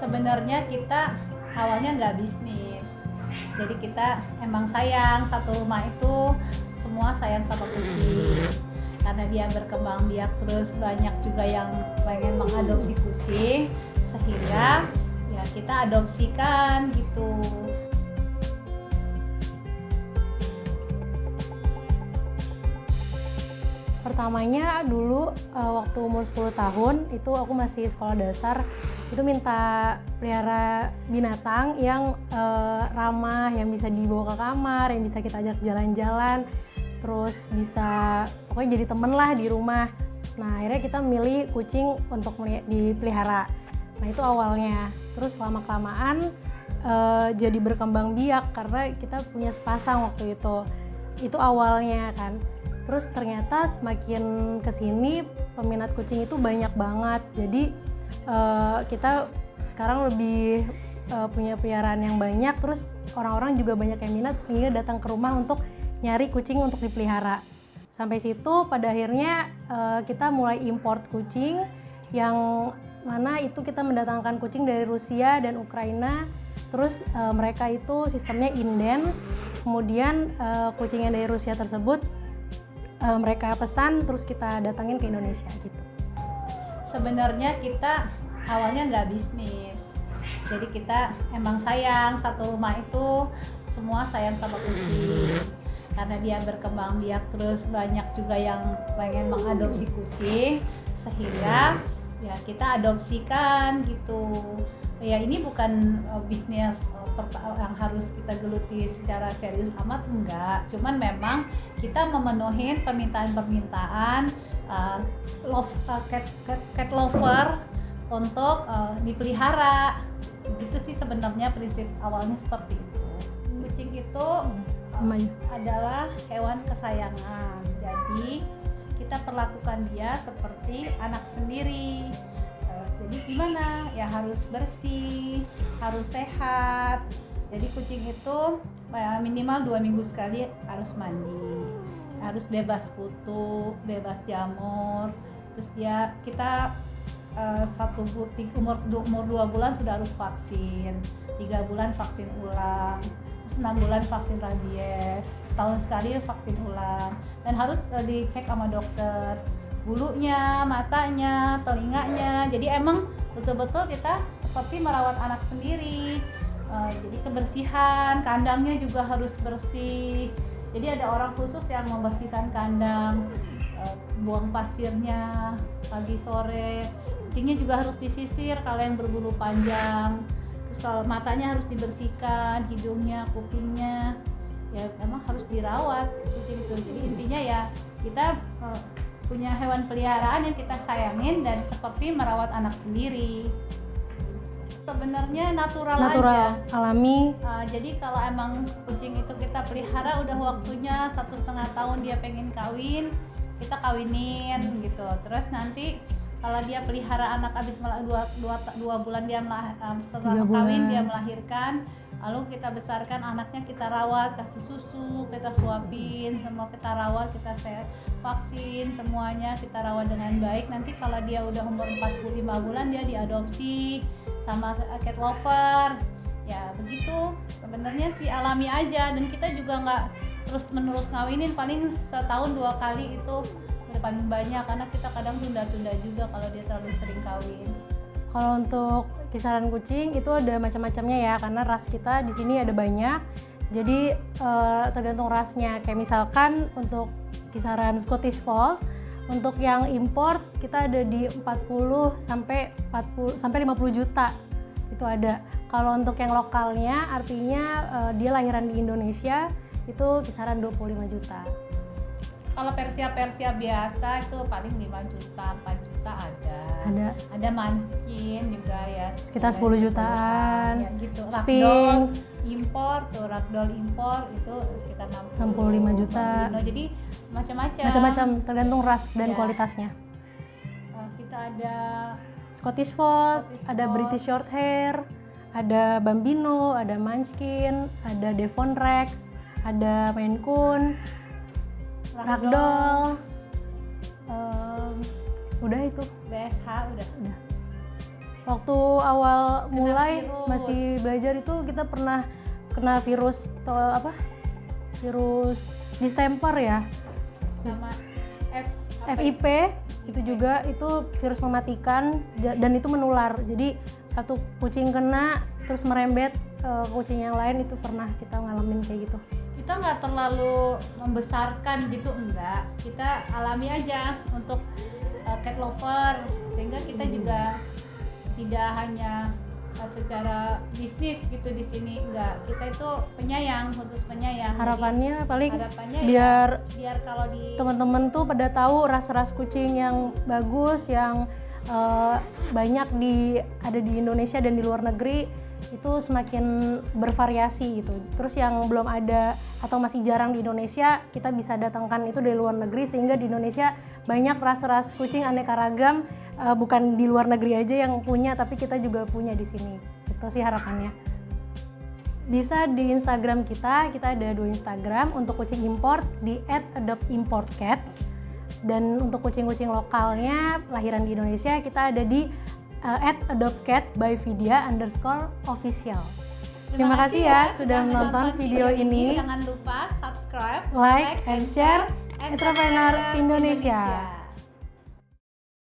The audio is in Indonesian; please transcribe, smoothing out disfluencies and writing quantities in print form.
Sebenarnya kita awalnya nggak bisnis, jadi kita emang sayang, satu rumah itu semua sayang sama kucing karena dia berkembang biak, terus banyak juga yang pengen mengadopsi kucing, sehingga ya kita adopsikan gitu. Pertamanya dulu waktu umur 10 tahun itu aku masih sekolah dasar, itu minta pelihara binatang yang ramah, yang bisa dibawa ke kamar, yang bisa kita ajak jalan-jalan, terus bisa pokoknya jadi temen lah di rumah. Nah akhirnya kita milih kucing untuk dipelihara. Nah itu awalnya, terus lama-kelamaan jadi berkembang biak karena kita punya sepasang waktu itu awalnya kan. Terus ternyata semakin kesini peminat kucing itu banyak banget, jadi kita sekarang lebih punya peliharaan yang banyak, terus orang-orang juga banyak yang minat sehingga datang ke rumah untuk nyari kucing untuk dipelihara. Sampai situ pada akhirnya kita mulai import kucing, yang mana itu kita mendatangkan kucing dari Rusia dan Ukraina. Terus mereka itu sistemnya inden, kemudian kucing yang dari Rusia tersebut mereka pesan, terus kita datangin ke Indonesia gitu. Sebenarnya kita awalnya nggak bisnis, jadi kita emang sayang, satu rumah itu semua sayang sama kucing karena dia berkembang biak, terus banyak juga yang pengen mengadopsi kucing, sehingga ya kita adopsikan gitu. Ya ini bukan bisnis yang harus kita geluti secara serius amat, enggak, cuman memang kita memenuhi permintaan-permintaan cat lover untuk dipelihara. Gitu sih sebenarnya prinsip awalnya seperti itu. Kucing itu adalah hewan kesayangan, jadi kita perlakukan dia seperti anak sendiri. Jadi gimana? Ya harus bersih, harus sehat. Jadi kucing itu minimal 2 minggu sekali harus mandi, harus bebas kutu, bebas jamur. Terus kita umur 2 bulan sudah harus vaksin, 3 bulan vaksin ulang, terus 6 bulan vaksin rabies, setahun sekali vaksin ulang, dan harus dicek sama dokter bulunya, matanya, telinganya. Jadi emang betul-betul kita seperti merawat anak sendiri. Jadi kebersihan kandangnya juga harus bersih. Jadi ada orang khusus yang membersihkan kandang, buang pasirnya pagi sore. Kucingnya juga harus disisir kalau yang berbulu panjang. Terus kalau matanya harus dibersihkan, hidungnya, kupingnya, ya emang harus dirawat kucing itu. Jadi intinya ya kita punya hewan peliharaan yang kita sayangin dan seperti merawat anak sendiri. Sebenarnya natural aja, alami. Jadi kalau emang kucing itu kita pelihara udah waktunya 1,5 tahun dia pengen kawin, kita kawinin gitu. Terus nanti kalau dia pelihara anak habis 2 bulan dia setelah kawin dia melahirkan, lalu kita besarkan anaknya, kita rawat, kasih susu, kita suapin, semua kita rawat, kita vaksin, semuanya kita rawat dengan baik. Nanti kalau dia udah umur 45 bulan dia diadopsi sama cat lover. Ya begitu, sebenarnya sih alami aja, dan kita juga nggak terus menerus ngawinin, paling setahun 2 kali itu udah paling banyak, karena kita kadang tunda-tunda juga kalau dia terlalu sering kawin. Kalau untuk kisaran kucing itu ada macam-macamnya ya, karena ras kita di sini ada banyak. Jadi tergantung rasnya. Kayak misalkan untuk kisaran Scottish Fold, untuk yang import kita ada di 40 sampai 50 juta. Itu ada. Kalau untuk yang lokalnya, artinya dia lahiran di Indonesia, itu kisaran 25 juta. Kalau Persia biasa itu paling 5 juta, 4 juta ada. Ada Manskin juga ya. Sekitar 10 jutaan. Ya gitu. Sphinx Ragdoll impor itu sekitar 65 juta. Jadi macam-macam. Macam-macam, tergantung ras dan kualitasnya. Kita ada Scottish Fold, ada British Shorthair, ada Bambino, ada Munchkin, ada Devon Rex, ada Maine Coon, Ragdoll, udah itu. BSH udah. Waktu awal mulai virus. masih belajar itu kita pernah kena virus virus distemper ya, sama FIP itu juga, itu virus mematikan dan itu menular. Jadi satu kucing kena terus merembet ke kucing yang lain, itu pernah kita ngalamin kayak gitu. Kita nggak terlalu membesarkan gitu, enggak, kita alami aja untuk cat lover, sehingga kita juga tidak hanya secara bisnis gitu di sini, enggak, kita itu penyayang, khusus penyayang. Harapannya paling Harapannya biar biar kalau di teman-teman tuh pada tahu ras-ras kucing yang bagus, yang banyak ada di Indonesia dan di luar negeri, itu semakin bervariasi gitu. Terus yang belum ada atau masih jarang di Indonesia, kita bisa datangkan itu dari luar negeri, sehingga di Indonesia banyak ras-ras kucing aneka ragam, bukan di luar negeri aja yang punya, tapi kita juga punya di sini. Itu sih harapannya. Bisa di Instagram kita ada 2 Instagram untuk kucing import di @adoptimportcats, dan untuk kucing-kucing lokalnya lahiran di Indonesia kita ada di @adopcat_by_vidya_official. Terima kasih ya sudah menonton video ini. Jangan lupa subscribe, Like and share Entrepreneur Indonesia.